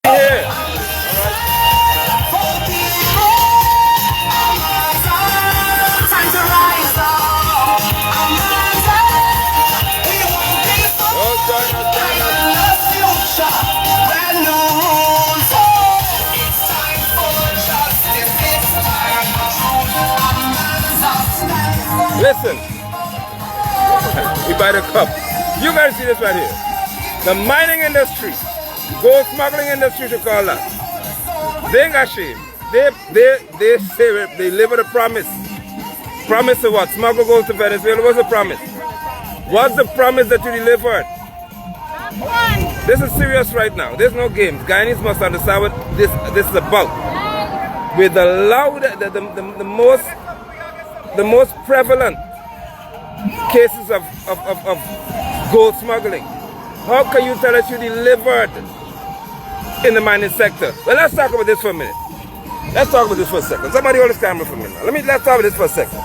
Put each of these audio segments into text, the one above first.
Here. Listen, we buy the cup. You guys see this right here. The mining industry, gold smuggling industry to call that. They ain't got shame. They say they live with a promise. Promise to what? Smuggle gold to Venezuela. What's the promise? What's the promise that you delivered? This is serious right now. There's no games. Guyanese must understand what this is about. With the most prevalent cases of gold smuggling. How can you tell us you delivered in the mining sector? Well, let's talk about this for a minute. Let's talk about this for a second. Somebody hold this camera for me now. Let's talk about this for a second.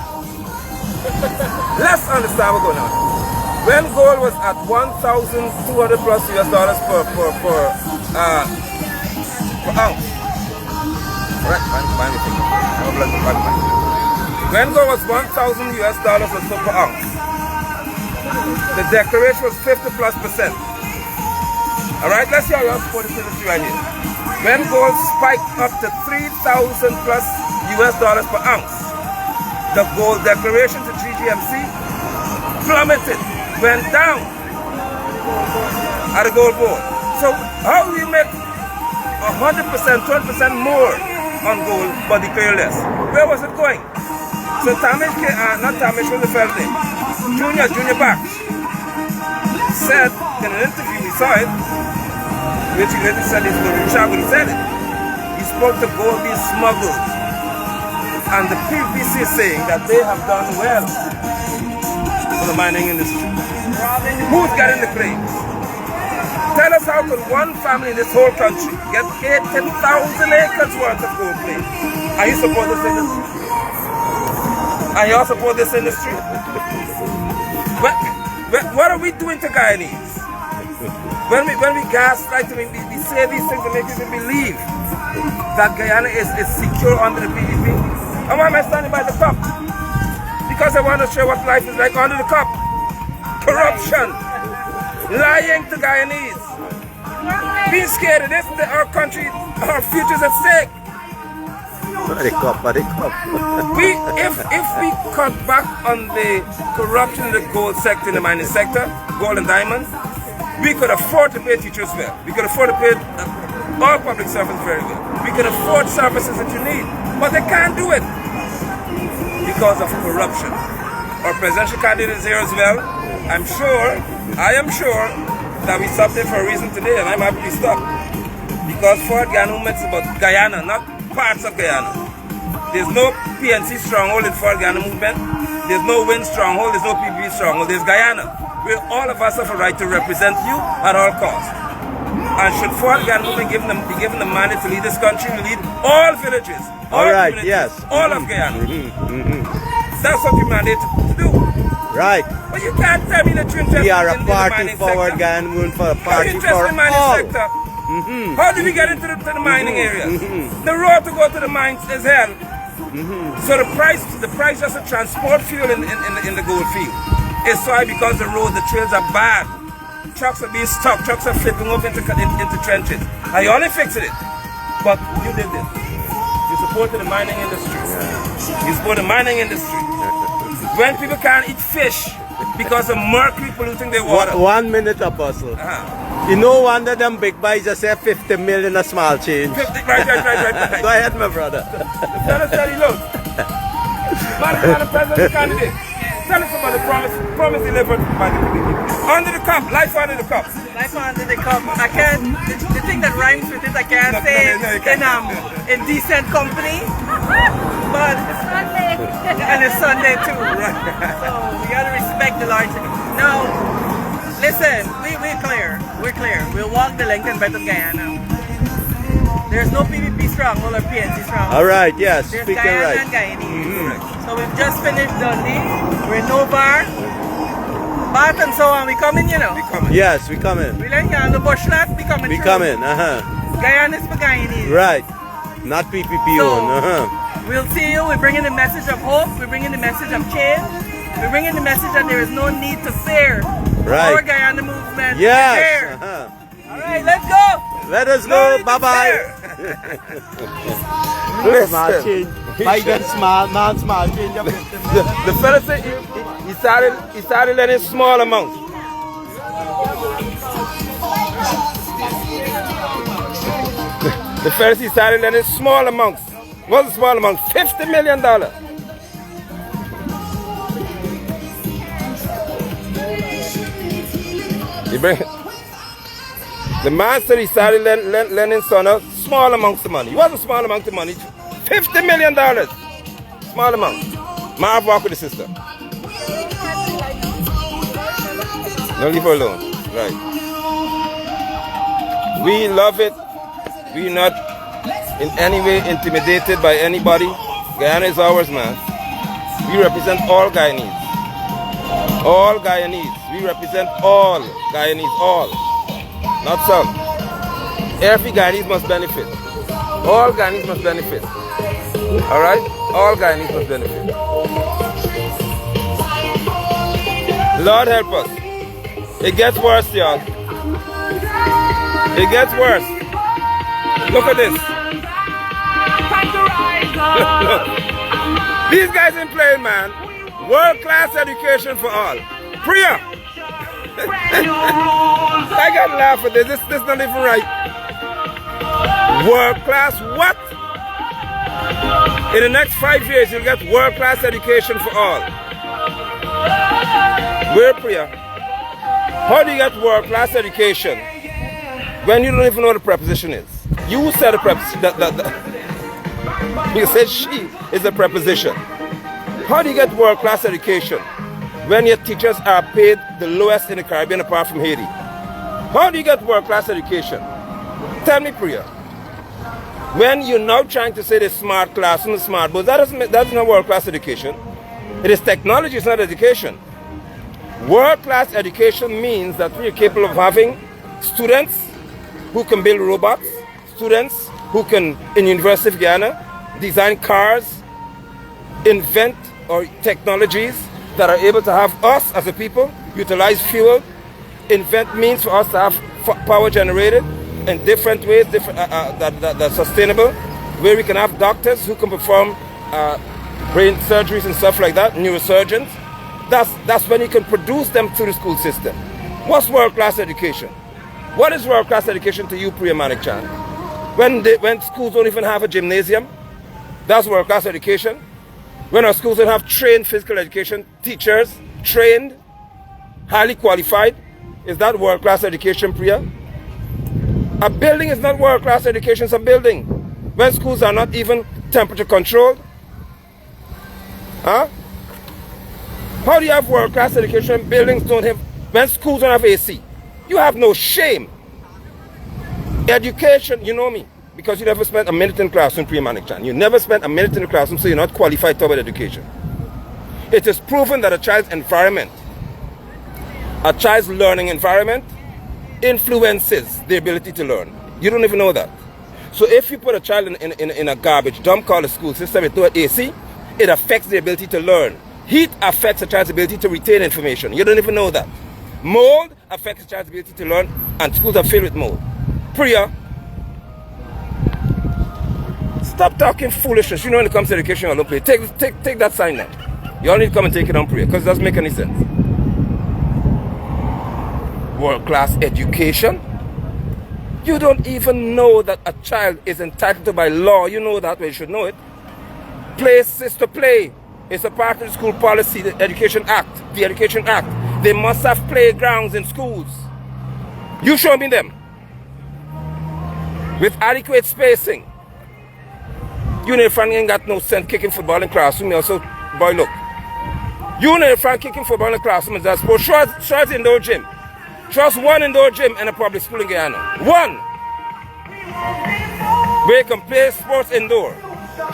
Let's understand what's going on. When gold was at $1,200 plus US dollars per ounce. Right, when gold was $1,000 US dollars or so per ounce, the declaration was 50+%. All right, let's see how you support this industry right here. When gold spiked up to $3,000 plus US dollars per ounce, the gold declaration to GGMC plummeted, went down at the gold board. So how do you make 100%, 20% more on gold but declare less? Where was it going? So Tamish, not Tamish, was the fell's name? Junior Back said in an interview, we saw it, which he later said he's going to reach out, but he said it. He spoke to gold being smuggled. And the PPP is saying that they have done well for the mining industry. Who's getting the claims? Tell us how could one family in this whole country get 18,000 acres worth of gold claims? And you support this industry? And you all support this industry? What are we doing to Guyanese? When we gaslight, we say these things to make people believe that Guyana is secure under the PPP. And why am I standing by the cup? Because I want to show what life is like under the cup. Corruption. Lying to Guyanese. Being scared of this, our country, our future's at stake. The cup. If we cut back on the corruption in the gold sector, in the mining sector, gold and diamonds, we could afford to pay teachers well. We could afford to pay all public servants very well. We could afford services that you need. But they can't do it because of corruption. Our presidential candidate is here as well. I am sure that we stopped there for a reason today, and I'm happy we stopped. Because for Guyana movement is about Guyana, not parts of Guyana. There's no PNC stronghold in Fort Guyana movement. There's no WIN stronghold, there's no PPP stronghold. There's Guyana, where all of us have a right to represent you at all costs. And should Fort Guyana movement be given the mandate to lead this country, to lead all villages, all communities, all of Guyana. That's what we mandate to do. Right. But you can't tell me that you're interested We are a in party the mining forward sector. Guyana movement for a party You're interested for in the mining all. sector. How do we get into the mining areas? The road to go to the mines is hell. So the price just to transport fuel in the gold field is so high because the road, the trails are bad. Trucks are being stuck, trucks are flipping off into trenches. And you only fixing it. But you did this. You supported the mining industry. You support the mining industry. When people can't eat fish because of mercury polluting their water. 1 minute, Apostle. You know, one of them big boys just say 50 million a small change. 50, right. Go ahead, my brother. Tell us that he look. Madam President candidate. Tell us about the promise delivered by the PPP. Under the cup, life under the cup. Life under the cup. I can't, the thing that rhymes with it, I can't say in decent company. But, and it's Sunday too. So we gotta respect the Lord. Now, listen, we're clear. We'll walk the length and breadth of Guyana. There's no PPP stronghold or PNC stronghold. All right, yes, There's speaking Guyana right. and Guyanese. So we've just finished Dundee. We're in Novar, Bath and so on. We coming, you know. Yes, we coming. We like on the bush lot. We coming. We through. coming, Guyana is for Guyanese. Right. Not PPP So, own. we'll see you. We're bringing the message of hope. We're bringing the message of change. We're bringing the message that there is no need to fear. Right. Our Guyana movement Yes. is there. All right, let's go. Let us No go. need to Bye-bye. Small Listen, change. Buy them small, man, small change. the fella said he started letting small amounts. The Pharisee started letting small amounts. What's a small amount? $50 million. You bring the man said he started lending son a small amounts of money. What was a small amount of money? $50 million. Small amount. Marv walk with the sister. Don't leave her alone. Right. We love it. We're not in any way intimidated by anybody. Guyana is ours, man. We represent all Guyanese. All Guyanese. We represent all Guyanese. All. Not some. Every Guyanese must benefit. All Guyanese must benefit. Alright? All Guyanese must benefit. Lord help us. It gets worse, y'all. It gets worse. Look at this. Look. These guys ain't playing, man. World-class education for all. Priya! I gotta laugh at this. This is not even right. World-class what? In the next 5 years, you'll get world-class education for all. Where, Priya? How do you get world-class education when you don't even know what the preposition is? You said a preposition. You said she is a preposition. How do you get world-class education when your teachers are paid the lowest in the Caribbean apart from Haiti? How do you get world-class education? Tell me, Priya. When you're now trying to say the smart classroom, the smart boards, that's not world-class education. It is technology, it's not education. World-class education means that we are capable of having students who can build robots, students who can, in University of Guyana, design cars, invent or technologies that are able to have us as a people utilize fuel, invent means for us to have power generated in different ways, that are sustainable, where we can have doctors who can perform brain surgeries and stuff like that, neurosurgeons. That's when you can produce them through the school system. What's world-class education? What is world-class education to you, Priya Manik-chan? When schools don't even have a gymnasium, that's world-class education. When our schools don't have trained physical education teachers, trained, highly qualified, is that world-class education, Priya? A building is not world-class education, it's a building. When schools are not even temperature controlled, huh? How do you have world-class education when buildings don't have, when schools don't have AC? You have no shame. Education, you know me, because you never spent a minute in classroom, Priya Manik-chan. You never spent a minute in the classroom, so you're not qualified to talk about education. It is proven that a child's environment, a child's learning environment, influences the ability to learn. You don't even know that. So if you put a child in a garbage dump called a school system with no AC, it affects the ability to learn. Heat affects a child's ability to retain information. You don't even know that. Mold affects a child's ability to learn, and schools are filled with mold. Priya, stop talking foolishness. You know when it comes to education, I don't play. Take that sign now. You all need to come and take it on, Priya, because it doesn't make any sense. World-class education? You don't even know that a child is entitled to by law. You know that, but you should know it. Place is to play. It's a part of the school policy, the Education Act. The Education Act. They must have playgrounds in schools. You show me them. With adequate spacing. You know, Frank ain't got no sense kicking football in classroom. Also, boy, look. You know, Frank kicking football in classroom is that sport. Short indoor gym. Trust one indoor gym in a public school in Guyana. One. Where you can play sports indoor.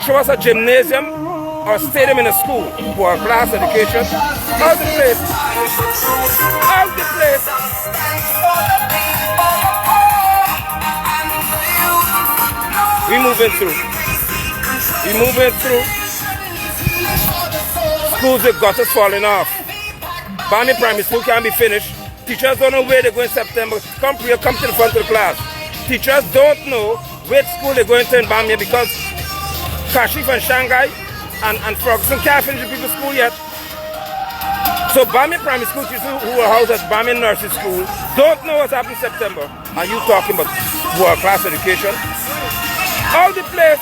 Show us a gymnasium or a stadium in a school for class education. How's the place? How's the place? We moving through. We moving through. Schools with gutters falling off. Bami Primary School can't be finished. Teachers don't know where they're going in September. Come to the front of the class. Teachers don't know which school they're going to in Bamia because Kashif and Shanghai and Ferguson can't finish the people's school yet. So Bami Primary School teachers who are housed at Bami Nursery School don't know what's happening in September. Are you talking about world-class education? All the place.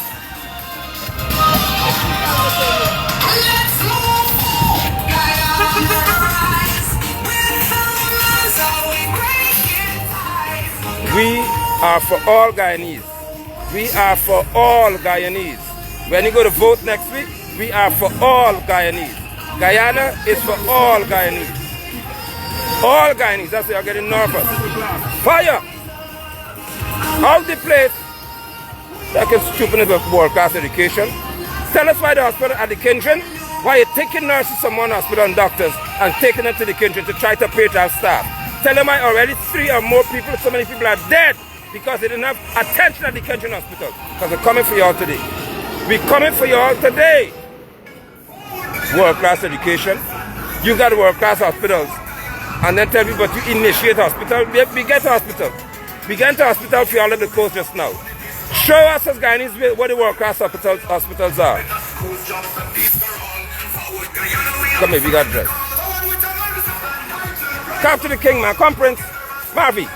We are for all Guyanese. We are for all Guyanese. When you go to vote next week, we are for all Guyanese. Guyana is for all Guyanese. All Guyanese, that's why you're getting nervous. Fire! Out the place. That is stupidness of world-class education. Tell us why the hospital at the Kindred, why you're taking nurses from one hospital and doctors and taking them to the Kindred to try to pay to our staff. Tell them why already 3 or more people, so many people are dead because they didn't have attention at the Kindred hospital. Because we're coming for y'all today. We're coming for y'all today. World-class education. You got world-class hospitals. And then tell people to initiate hospital. We get to hospital. We get to hospital for all of the coast just now. Show us as Guyanese what the world-class hospitals are. Come here, we got dressed. Come to the king, man. Come, Prince. Marvy.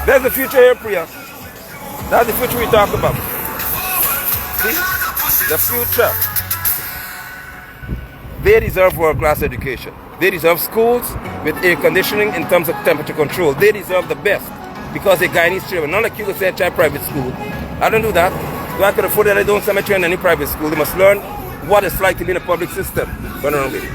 There's the future here, Priya. That's the future we talk about. See? The future. They deserve world-class education. They deserve schools with air conditioning in terms of temperature control. They deserve the best because they're Guyanese children. Not like you can say try private school. I don't do that. If I could afford it, I don't send my children in any private school. They must learn what it's like to be in a public system. Run around with it.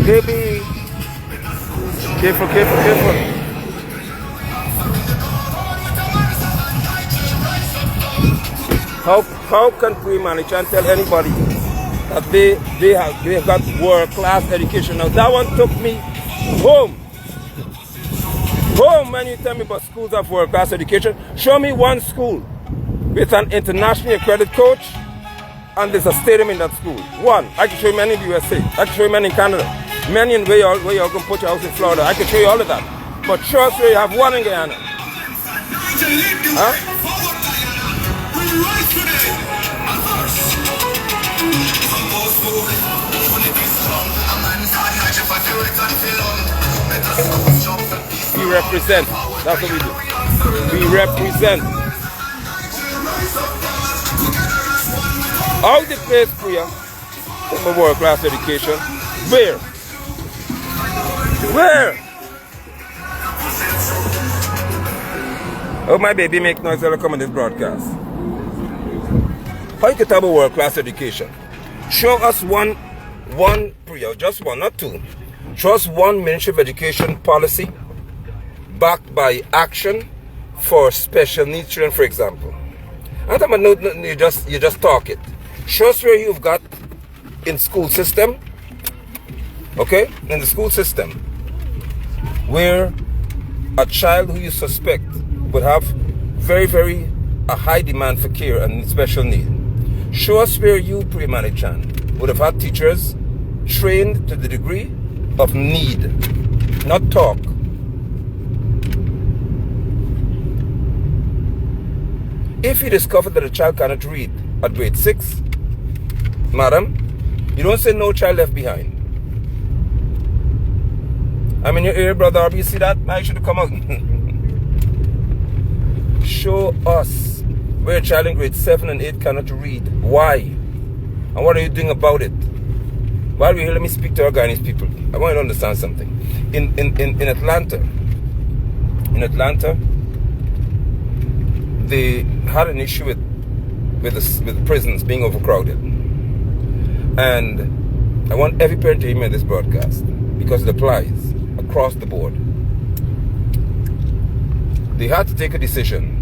Baby. Careful, careful, careful. How can pre-manage and tell anybody that they have got world-class education? Now that one took me home. Home when you tell me about schools of world-class education. Show me one school with an internationally accredited coach and there's a stadium in that school. One. I can show you many in the USA. I can show you many in Canada. Many in where you're going to put your house in Florida. I can show you all of that. But show us where you have one in Guyana. Huh? We represent. That's what we do. We represent. All the place, Priya, for world-class education. Where? Where? Oh, my baby make noise when I come on this broadcast. How you can talk about world-class education? Show us one, Priya, just one, not two. Show us one Ministry of Education policy backed by action for special needs children, for example. I'm talking about no, you just talk it. Show us where you've got in school system, okay? In the school system, where a child who you suspect would have very a high demand for care and special need. Show us where you, Priya Chan, would have had teachers trained to the degree of need, not talk. If you discover that a child cannot read at grade 6, madam, you don't say no child left behind. I'm in your ear, brother. You see that? I should have come out. Show us where a child in grade 7 and 8 cannot read. Why? And what are you doing about it? While we're here, let me speak to our Guyanese people. I want you to understand something. In Atlanta, they had an issue with the prisons being overcrowded. And I want every parent to hear me on this broadcast because it applies across the board. They had to take a decision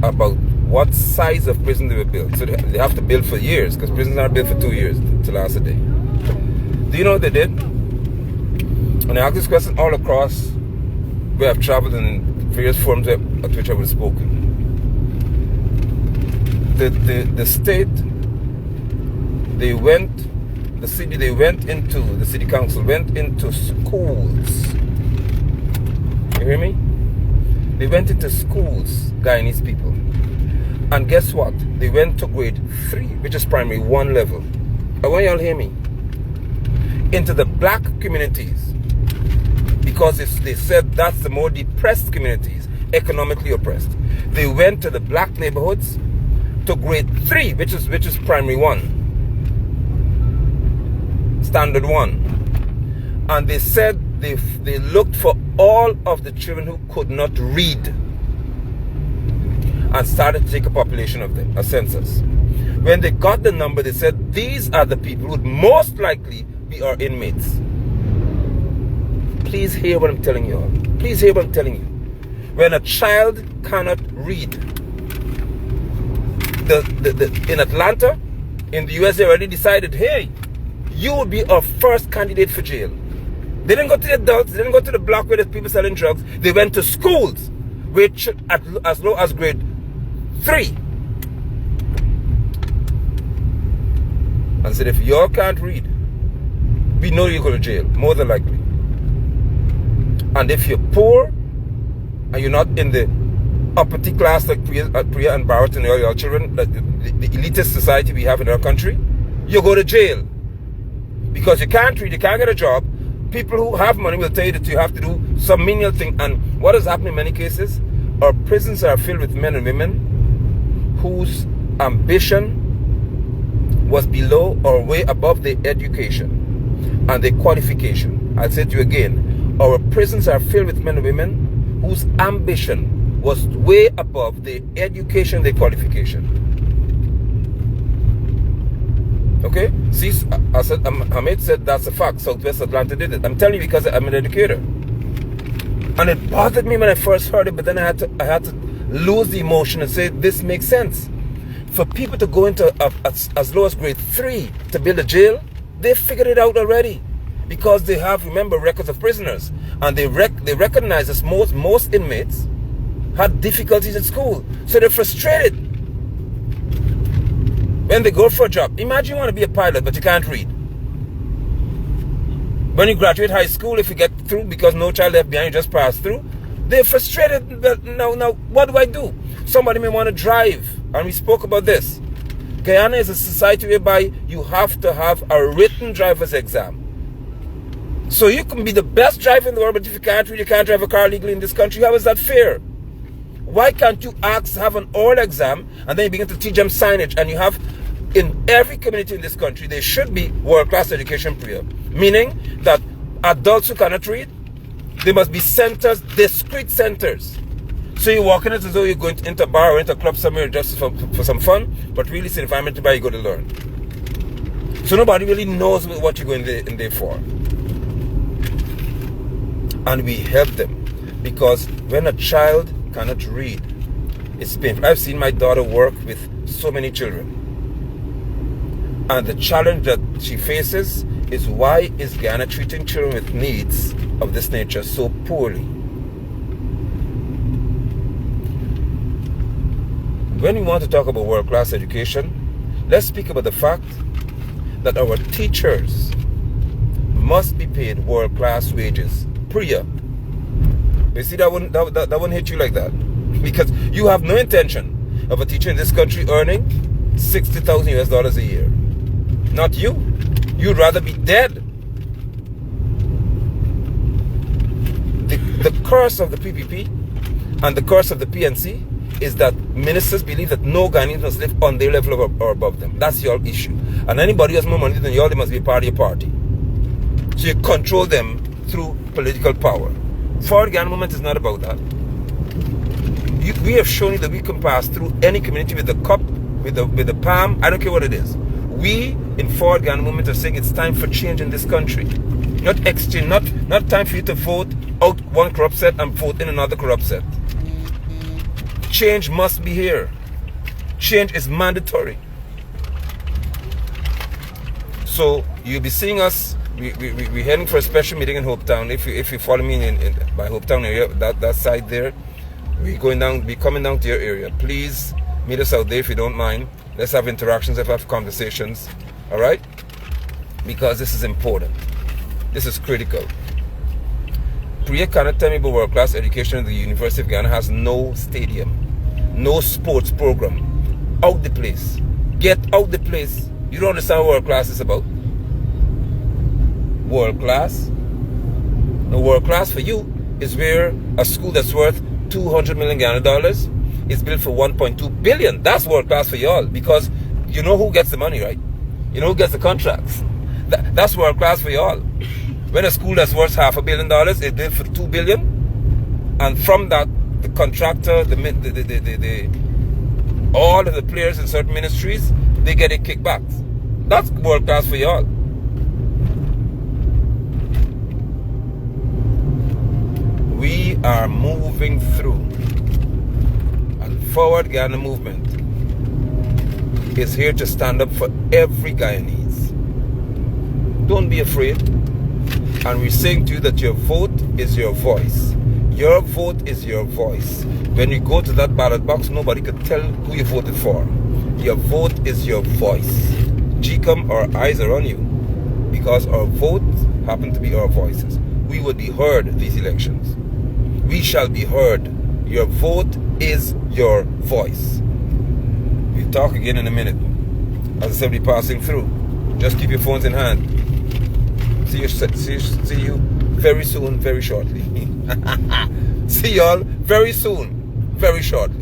about what size of prison they will build. So they have to build for years because prisons aren't built for 2 years to last a day. Do you know what they did? And I ask this question all across where I've traveled in various forums at which I was spoken. The state, the city council went into schools. You hear me? They went into schools, Guyanese people. And guess what? They went to grade 3, which is primary 1 level. I want y'all hear me. Into the black communities. Because they said that's the more depressed communities, economically oppressed. They went to the black neighborhoods to grade 3, which is primary 1. Standard 1. And they said they looked for all of the children who could not read and started to take a population of them, a census. When they got the number, they said these are the people who would most likely be our inmates. Please hear what I'm telling you all. Please hear what I'm telling you. When a child cannot read, in Atlanta, in the US, they already decided, hey, you will be our first candidate for jail. They didn't go to the adults, they didn't go to the block where there's people selling drugs. They went to schools, which as low as grade 3. And said, if y'all can't read, we know you go to jail, more than likely. And if you're poor, and you're not in the uppity class like Priya and Barrett and all your children, like the elitist society we have in our country, you go to jail. Because you can't read, you can't get a job. People who have money will tell you that you have to do some menial thing. And what has happened in many cases, our prisons are filled with men and women whose ambition was below or way above their education and their qualification. I'll say to you again, our prisons are filled with men and women whose ambition was way above their education, their qualification. Okay? See, I said, Hamid said that's a fact. Southwest Atlanta did it. I'm telling you because I'm an educator. And it bothered me when I first heard it, but then I had to lose the emotion and say, this makes sense. For people to go into as low as grade 3 to build a jail, they figured it out already. Because they have, remember, records of prisoners. And they recognize that most inmates had difficulties at school. So they're frustrated when they go for a job. Imagine you want to be a pilot, but you can't read. When you graduate high school, if you get through because no child left behind, you just pass through, they're frustrated. Now, what do I do? Somebody may want to drive. And we spoke about this. Guyana is a society whereby you have to have a written driver's exam. So you can be the best driver in the world, but if you can't read, you can't drive a car legally in this country. How is that fair? Why can't you have an oral exam and then you begin to teach them signage? And you have, in every community in this country, there should be world-class education prayer. Meaning that adults who cannot read, there must be centers, discrete centers. So you walk in it as though you're going into a bar or into a club somewhere just for some fun, but really it's an environment where you go to learn. So nobody really knows what you're going in there for. And we help them, because when a child cannot read, it's painful. I've seen my daughter work with so many children, and the challenge that she faces is, why is Guyana treating children with needs of this nature so poorly? When we want to talk about world-class education, let's speak about the fact that our teachers must be paid world-class wages. Priya. You see, that wouldn't hit you like that. Because you have no intention of a teacher in this country earning $60,000 a year. Not you. You'd rather be dead. The curse of the PPP and the curse of the PNC is that ministers believe that no Ghanaians must live on their level or above them. That's your issue. And anybody who has more money than you, they must be a part of your party. So you control them through political power. Forward Ghana movement is not about that. We have shown you that we can pass through any community with the cup, with the palm. I don't care what it is. We in Forward Ghana movement are saying it's time for change in this country. Not exchange, not time for you to vote out one corrupt set and vote in another corrupt set. Change must be here. Change is mandatory. So you'll be seeing us. We're heading for a special meeting in Hopetown. If you follow me in by Hopetown area, that side there, we're coming down to your area. Please meet us out there if you don't mind. Let's have interactions, let's have conversations. All right? Because this is important. This is critical. Priya cannot tell me about world-class education. The University of Guyana has no stadium, no sports program. Out the place. Get out the place. You don't understand what world-class is about. World-class? No, world-class for you is where a school that's worth $200 million Guyana is built for $1.2 billion. That's world-class for y'all, because you know who gets the money, right? You know who gets the contracts. That's world-class for y'all. When a school that's worth $500 million is built for $2 billion, and from that, the contractor, all of the players in certain ministries, they get a kickback. That's world-class for y'all. We are moving through, and Forward Guyana movement is here to stand up for every Guyanese. Don't be afraid. And we're saying to you that your vote is your voice. Your vote is your voice. When you go to that ballot box, nobody could tell who you voted for. Your vote is your voice. GCOM, our eyes are on you, because our votes happen to be our voices. We will be heard these elections. We shall be heard. Your vote is your voice. We'll talk again in a minute. As assembly passing through, just keep your phones in hand. See you very soon, very shortly. See y'all very soon, very shortly.